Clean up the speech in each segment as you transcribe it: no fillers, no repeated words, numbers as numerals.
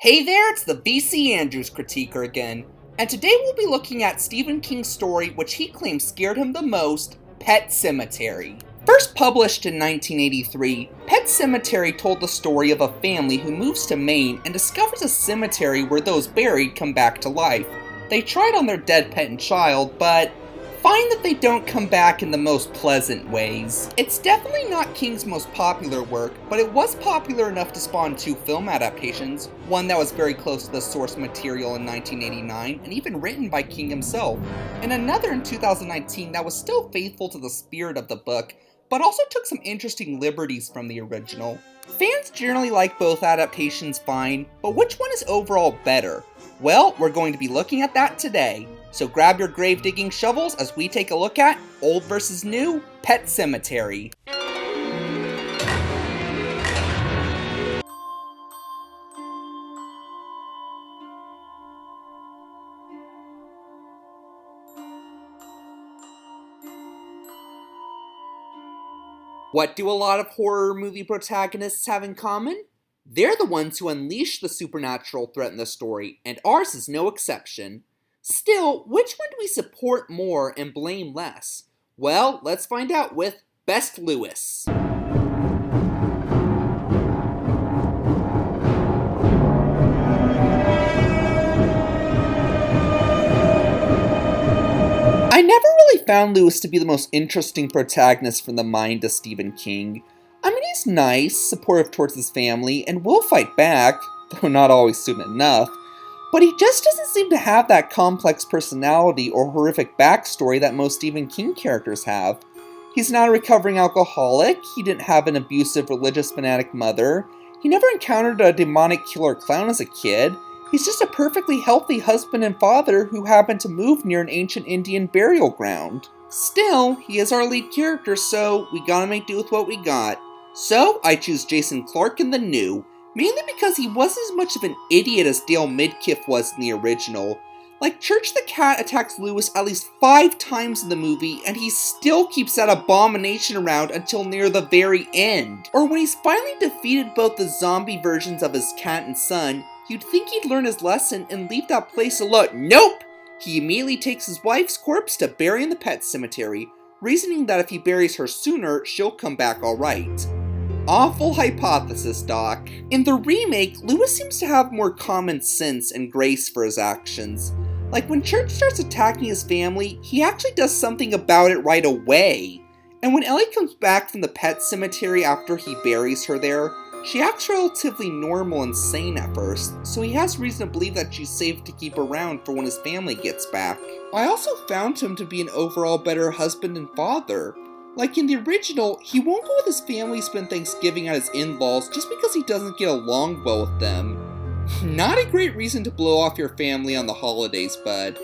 Hey there, it's the VC Andrews Critiquer again, and today we'll be looking at Stephen King's story which he claims scared him the most, Pet Sematary. First published in 1983, Pet Sematary told the story of a family who moves to Maine and discovers a cemetery where those buried come back to life. They tried on their dead pet and child, but find that they don't come back in the most pleasant ways. It's definitely not King's most popular work, but it was popular enough to spawn 2 film adaptations, one that was very close to the source material in 1989, and even written by King himself, and another in 2019 that was still faithful to the spirit of the book, but also took some interesting liberties from the original. Fans generally like both adaptations fine, but which one is overall better? Well, we're going to be looking at that today. So grab your grave digging shovels as we take a look at Old-vs.New, Pet Sematary. What do a lot of horror movie protagonists have in common? They're the ones who unleash the supernatural threat in the story, and ours is no exception. Still, which one do we support more and blame less? Well, let's find out with Best Lewis. I never really found Lewis to be the most interesting protagonist from the mind of Stephen King. I mean, he's nice, supportive towards his family, and will fight back, though not always soon enough. But he just doesn't seem to have that complex personality or horrific backstory that most Stephen King characters have. He's not a recovering alcoholic, he didn't have an abusive religious fanatic mother, he never encountered a demonic killer clown as a kid, he's just a perfectly healthy husband and father who happened to move near an ancient Indian burial ground. Still, he is our lead character, so we gotta make do with what we got. So, I choose Jason Clarke in the new, mainly because he wasn't as much of an idiot as Dale Midkiff was in the original. Like, Church the Cat attacks Lewis at least 5 times in the movie, and he still keeps that abomination around until near the very end. Or when he's finally defeated both the zombie versions of his cat and son, you'd think he'd learn his lesson and leave that place alone. Nope! He immediately takes his wife's corpse to bury in the pet cemetery, reasoning that if he buries her sooner, she'll come back alright. Awful hypothesis, Doc. In the remake, Lewis seems to have more common sense and grace for his actions. Like when Church starts attacking his family, he actually does something about it right away. And when Ellie comes back from the pet cemetery after he buries her there, she acts relatively normal and sane at first, so he has reason to believe that she's safe to keep around for when his family gets back. I also found him to be an overall better husband and father. Like in the original, he won't go with his family spend Thanksgiving at his in-laws just because he doesn't get along well with them. Not a great reason to blow off your family on the holidays, bud.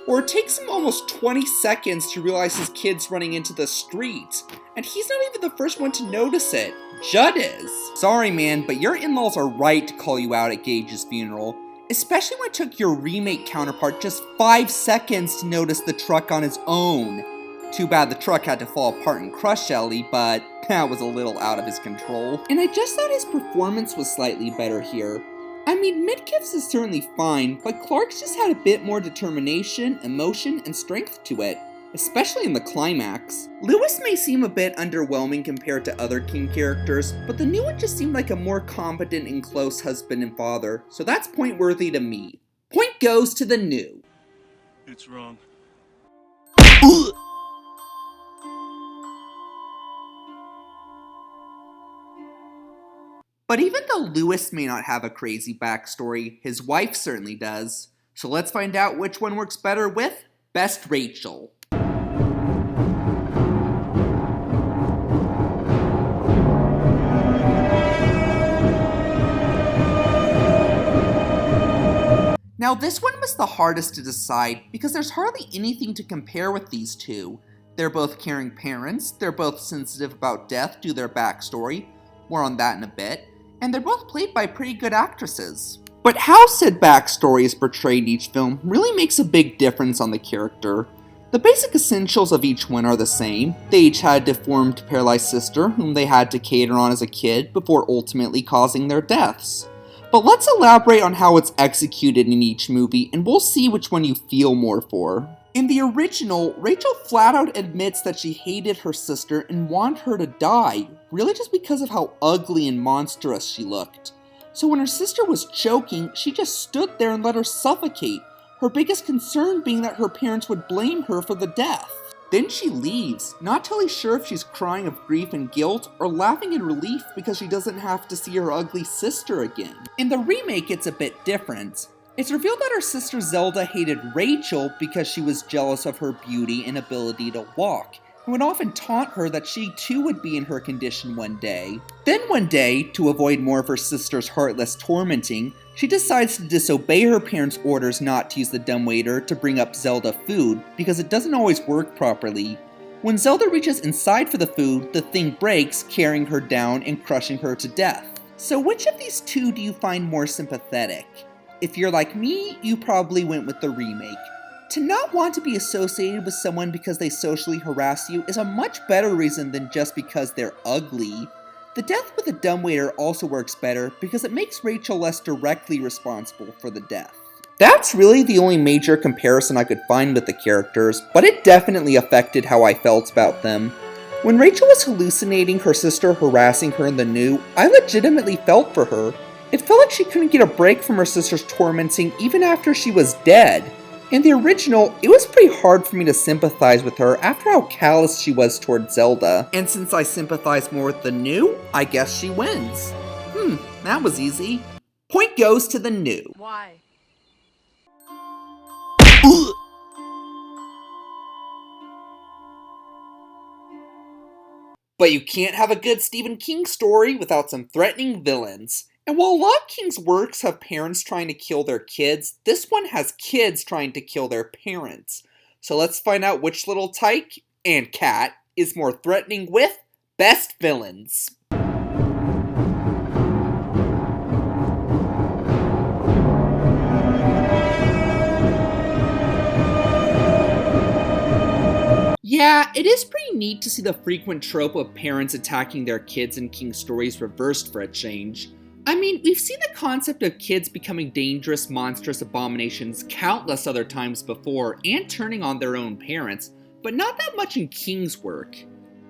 Or it takes him almost 20 seconds to realize his kid's running into the street, and he's not even the first one to notice it. Judd is. Sorry man, but your in-laws are right to call you out at Gage's funeral, especially when it took your remake counterpart just 5 seconds to notice the truck on his own. Too bad the truck had to fall apart and crush Ellie, but that was a little out of his control. And I just thought his performance was slightly better here. I mean, Midkiff's is certainly fine, but Clarke's just had a bit more determination, emotion, and strength to it, especially in the climax. Lewis may seem a bit underwhelming compared to other King characters, but the new one just seemed like a more competent and close husband and father, so that's point worthy to me. Point goes to the new. It's wrong. But even though Lewis may not have a crazy backstory, his wife certainly does. So let's find out which one works better with Best Rachel. Now this one was the hardest to decide because there's hardly anything to compare with these two. They're both caring parents, they're both sensitive about death due to their backstory, more on that in a bit, and they're both played by pretty good actresses. But how said backstory is portrayed in each film really makes a big difference on the character. The basic essentials of each one are the same. They each had a deformed, paralyzed sister whom they had to cater on as a kid before ultimately causing their deaths. But let's elaborate on how it's executed in each movie, and we'll see which one you feel more for. In the original, Rachel flat out admits that she hated her sister and wanted her to die, really just because of how ugly and monstrous she looked. So when her sister was choking, she just stood there and let her suffocate, her biggest concern being that her parents would blame her for the death. Then she leaves, not totally sure if she's crying of grief and guilt or laughing in relief because she doesn't have to see her ugly sister again. In the remake, it's a bit different. It's revealed that her sister Zelda hated Rachel because she was jealous of her beauty and ability to walk, and would often taunt her that she too would be in her condition one day. Then one day, to avoid more of her sister's heartless tormenting, she decides to disobey her parents' orders not to use the dumbwaiter to bring up Zelda food, because it doesn't always work properly. When Zelda reaches inside for the food, the thing breaks, carrying her down and crushing her to death. So which of these two do you find more sympathetic? If you're like me, you probably went with the remake. To not want to be associated with someone because they socially harass you is a much better reason than just because they're ugly. The death with a dumbwaiter also works better because it makes Rachel less directly responsible for the death. That's really the only major comparison I could find with the characters, but it definitely affected how I felt about them. When Rachel was hallucinating her sister harassing her in the new, I legitimately felt for her. It felt like she couldn't get a break from her sister's tormenting even after she was dead. In the original, it was pretty hard for me to sympathize with her after how callous she was toward Zelda. And since I sympathize more with the new, I guess she wins. That was easy. Point goes to the new. Why? But you can't have a good Stephen King story without some threatening villains. And while a lot of King's works have parents trying to kill their kids, this one has kids trying to kill their parents. So let's find out which little tyke and cat is more threatening with best villains. Yeah, it is pretty neat to see the frequent trope of parents attacking their kids in King stories reversed for a change. I mean, we've seen the concept of kids becoming dangerous, monstrous abominations countless other times before and turning on their own parents, but not that much in King's work.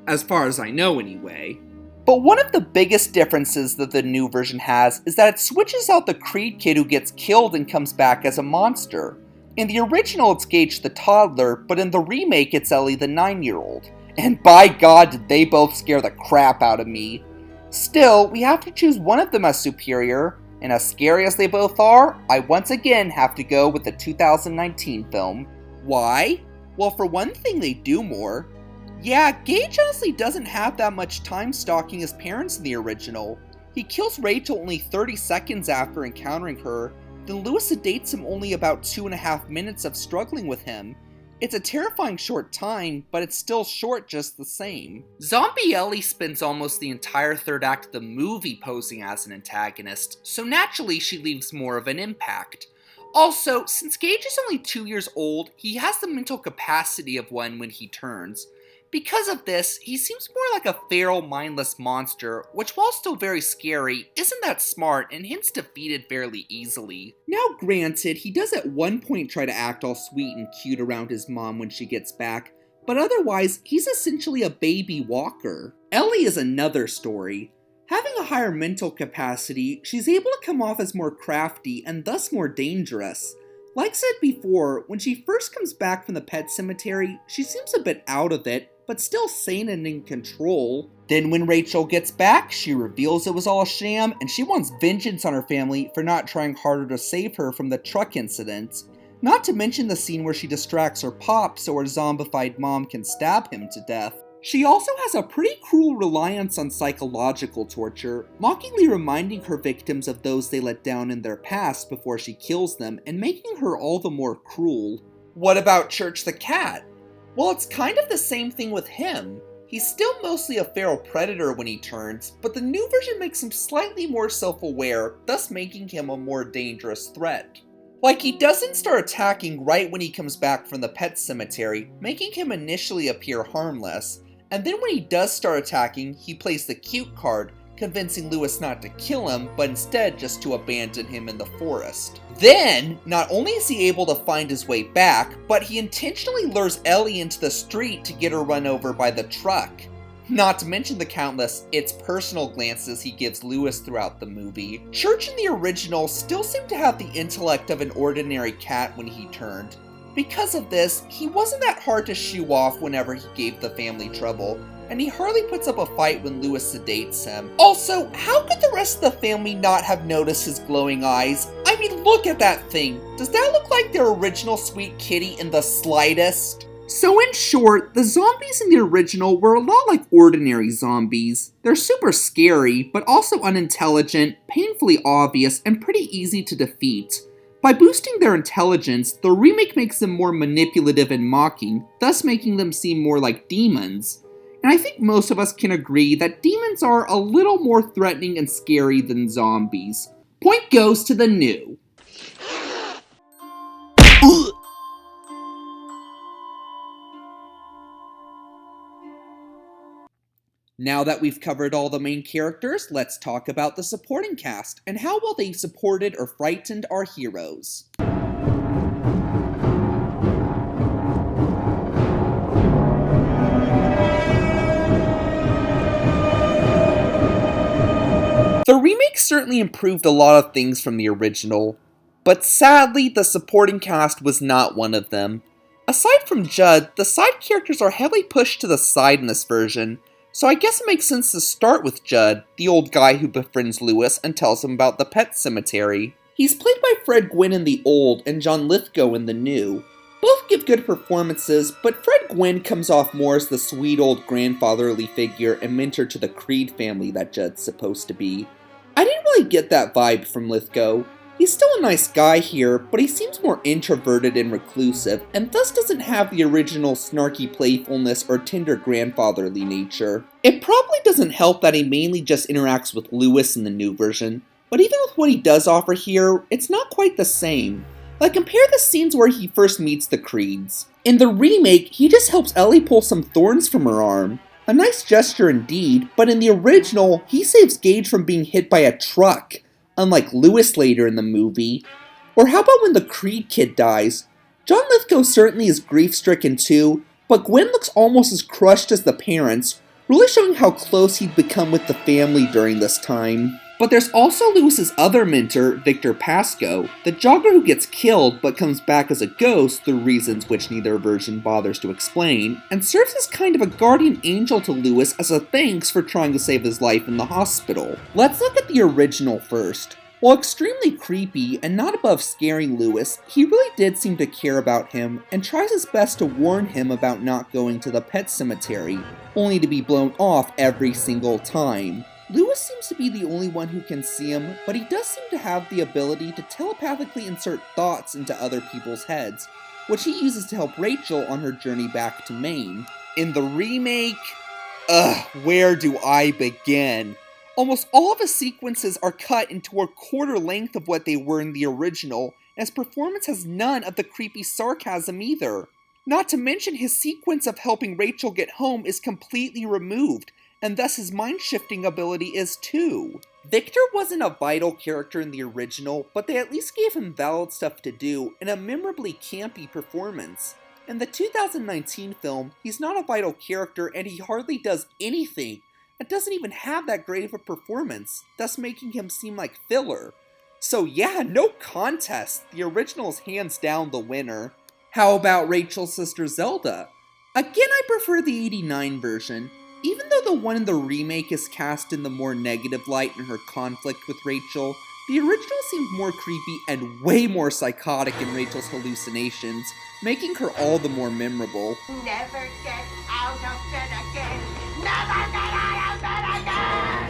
As far as I know, anyway. But one of the biggest differences that the new version has is that it switches out the Creed kid who gets killed and comes back as a monster. In the original, it's Gage the toddler, but in the remake, it's Ellie the 9-year-old. And by God, did they both scare the crap out of me. Still, we have to choose one of them as superior, and as scary as they both are, I once again have to go with the 2019 film. Why? Well, for one thing, they do more. Yeah, Gage honestly doesn't have that much time stalking his parents in the original. He kills Rachel only 30 seconds after encountering her, then Lewis sedates him only about 2.5 minutes of struggling with him. It's a terrifying short time, but it's still short just the same. Zombie Ellie spends almost the entire third act of the movie posing as an antagonist, so naturally she leaves more of an impact. Also, since Gage is only 2 years old, he has the mental capacity of one when he turns. Because of this, he seems more like a feral, mindless monster, which while still very scary, isn't that smart and hence defeated fairly easily. Now granted, he does at one point try to act all sweet and cute around his mom when she gets back, but otherwise, he's essentially a baby walker. Ellie is another story. Having a higher mental capacity, she's able to come off as more crafty and thus more dangerous. Like said before, when she first comes back from the pet cemetery, she seems a bit out of it, but still sane and in control. Then when Rachel gets back, she reveals it was all a sham, and she wants vengeance on her family for not trying harder to save her from the truck incident. Not to mention the scene where she distracts her pop so her zombified mom can stab him to death. She also has a pretty cruel reliance on psychological torture, mockingly reminding her victims of those they let down in their past before she kills them, and making her all the more cruel. What about Church the cat? Well, it's kind of the same thing with him. He's still mostly a feral predator when he turns, but the new version makes him slightly more self-aware, thus making him a more dangerous threat. Like, he doesn't start attacking right when he comes back from the pet cemetery, making him initially appear harmless, and then when he does start attacking, he plays the cute card, convincing Lewis not to kill him, but instead just to abandon him in the forest. Then, not only is he able to find his way back, but he intentionally lures Ellie into the street to get her run over by the truck. Not to mention the countless "it's personal" glances he gives Lewis throughout the movie. Church in the original still seemed to have the intellect of an ordinary cat when he turned. Because of this, he wasn't that hard to shoo off whenever he gave the family trouble, and he hardly puts up a fight when Lewis sedates him. Also, how could the rest of the family not have noticed his glowing eyes? I mean, look at that thing! Does that look like their original sweet kitty in the slightest? So in short, the zombies in the original were a lot like ordinary zombies. They're super scary, but also unintelligent, painfully obvious, and pretty easy to defeat. By boosting their intelligence, the remake makes them more manipulative and mocking, thus making them seem more like demons. And I think most of us can agree that demons are a little more threatening and scary than zombies. Point goes to the new. Now that we've covered all the main characters, let's talk about the supporting cast and how well they've supported or frightened our heroes. The remake certainly improved a lot of things from the original, but sadly the supporting cast was not one of them. Aside from Judd, the side characters are heavily pushed to the side in this version, so I guess it makes sense to start with Judd, the old guy who befriends Lewis and tells him about the pet cemetery. He's played by Fred Gwynne in the old and John Lithgow in the new. Both give good performances, but Fred Gwynne comes off more as the sweet old grandfatherly figure and mentor to the Creed family that Judd's supposed to be. I didn't really get that vibe from Lithgow. He's still a nice guy here, but he seems more introverted and reclusive, and thus doesn't have the original snarky playfulness or tender grandfatherly nature. It probably doesn't help that he mainly just interacts with Lewis in the new version, but even with what he does offer here, it's not quite the same. Like, compare the scenes where he first meets the Creeds. In the remake, he just helps Ellie pull some thorns from her arm. A nice gesture indeed, but in the original, he saves Gage from being hit by a truck, unlike Lewis later in the movie. Or how about when the Creed kid dies? John Lithgow certainly is grief-stricken too, but Gwen looks almost as crushed as the parents, really showing how close he'd become with the family during this time. But there's also Lewis's other mentor, Victor Pascoe, the jogger who gets killed but comes back as a ghost through reasons which neither version bothers to explain, and serves as kind of a guardian angel to Lewis as a thanks for trying to save his life in the hospital. Let's look at the original first. While extremely creepy and not above scaring Lewis, he really did seem to care about him and tries his best to warn him about not going to the pet cemetery, only to be blown off every single time. Lewis seems to be the only one who can see him, but he does seem to have the ability to telepathically insert thoughts into other people's heads, which he uses to help Rachel on her journey back to Maine. In the remake, where do I begin? Almost all of his sequences are cut into a quarter length of what they were in the original, and his performance has none of the creepy sarcasm either. Not to mention his sequence of helping Rachel get home is completely removed, and thus his mind-shifting ability is too. Victor wasn't a vital character in the original, but they at least gave him valid stuff to do and a memorably campy performance. In the 2019 film, he's not a vital character and he hardly does anything, and doesn't even have that great of a performance, thus making him seem like filler. So yeah, no contest, the original is hands down the winner. How about Rachel's sister Zelda? Again, I prefer the 89 version. Even though the one in the remake is cast in the more negative light in her conflict with Rachel, the original seemed more creepy and way more psychotic in Rachel's hallucinations, making her all the more memorable. Never get out of bed again! Never get out of bed again!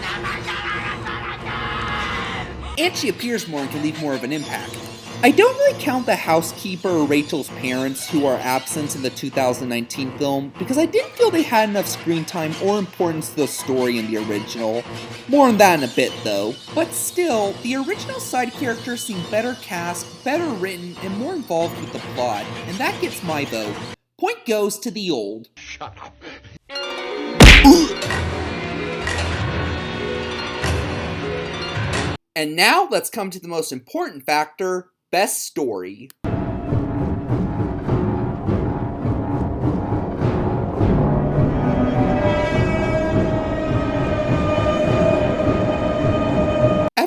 Never get out of bed again! And she appears more and can leave more of an impact. I don't really count the housekeeper or Rachel's parents who are absent in the 2019 film because I didn't feel they had enough screen time or importance to the story in the original. More on that in a bit though. But still, the original side characters seem better cast, better written, and more involved with the plot, and that gets my vote. Point goes to the old. Shut up. And now let's come to the most important factor, best story. Ever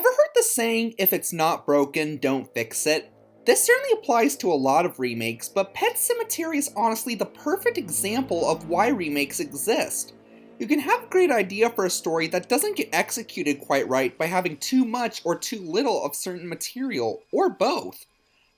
heard the saying, if it's not broken, don't fix it? This certainly applies to a lot of remakes, but Pet Sematary is honestly the perfect example of why remakes exist. You can have a great idea for a story that doesn't get executed quite right by having too much or too little of certain material, or both.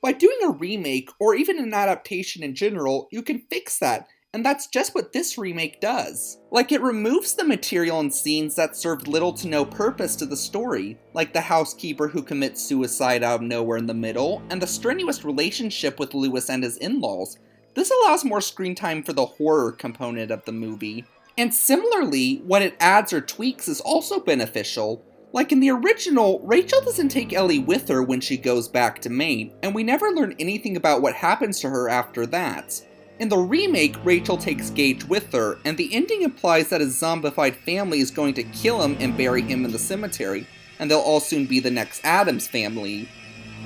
By doing a remake, or even an adaptation in general, you can fix that, and that's just what this remake does. Like, it removes the material and scenes that served little to no purpose to the story, like the housekeeper who commits suicide out of nowhere in the middle, and the strenuous relationship with Lewis and his in-laws. This allows more screen time for the horror component of the movie. And similarly, what it adds or tweaks is also beneficial. Like in the original, Rachel doesn't take Ellie with her when she goes back to Maine, and we never learn anything about what happens to her after that. In the remake, Rachel takes Gage with her, and the ending implies that his zombified family is going to kill him and bury him in the cemetery, and they'll all soon be the next Addams family.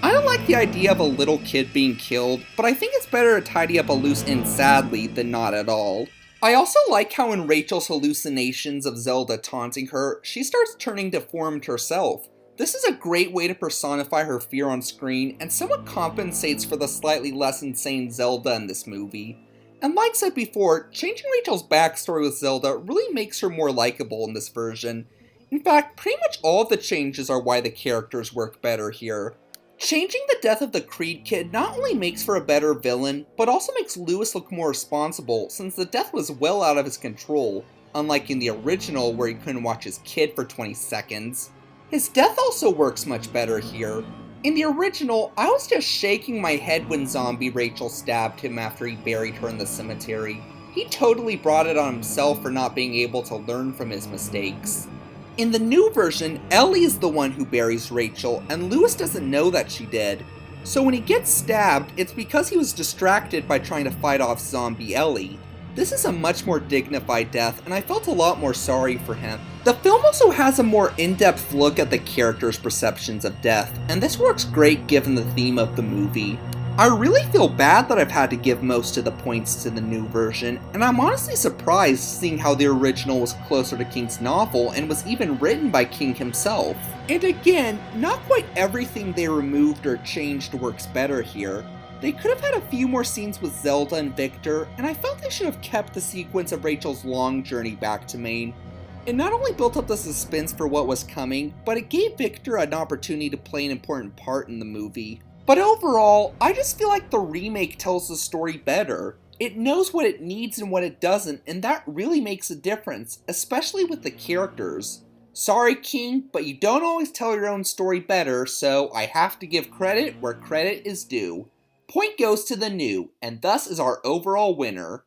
I don't like the idea of a little kid being killed, but I think it's better to tidy up a loose end sadly than not at all. I also like how in Rachel's hallucinations of Zelda taunting her, she starts turning deformed herself. This is a great way to personify her fear on screen, and somewhat compensates for the slightly less insane Zelda in this movie. And like said before, changing Rachel's backstory with Zelda really makes her more likable in this version. In fact, pretty much all of the changes are why the characters work better here. Changing the death of the Creed kid not only makes for a better villain, but also makes Lewis look more responsible since the death was well out of his control, unlike in the original where he couldn't watch his kid for 20 seconds. His death also works much better here. In the original, I was just shaking my head when zombie Rachel stabbed him after he buried her in the cemetery. He totally brought it on himself for not being able to learn from his mistakes. In the new version, Ellie is the one who buries Rachel, and Lewis doesn't know that she did. So when he gets stabbed, it's because he was distracted by trying to fight off zombie Ellie. This is a much more dignified death, and I felt a lot more sorry for him. The film also has a more in-depth look at the characters' perceptions of death, and this works great given the theme of the movie. I really feel bad that I've had to give most of the points to the new version, and I'm honestly surprised seeing how the original was closer to King's novel and was even written by King himself. And again, not quite everything they removed or changed works better here. They could have had a few more scenes with Zelda and Victor, and I felt they should have kept the sequence of Rachel's long journey back to Maine. It not only built up the suspense for what was coming, but it gave Victor an opportunity to play an important part in the movie. But overall, I just feel like the remake tells the story better. It knows what it needs and what it doesn't, and that really makes a difference, especially with the characters. Sorry, King, but you don't always tell your own story better, so I have to give credit where credit is due. Point goes to the new, and thus is our overall winner.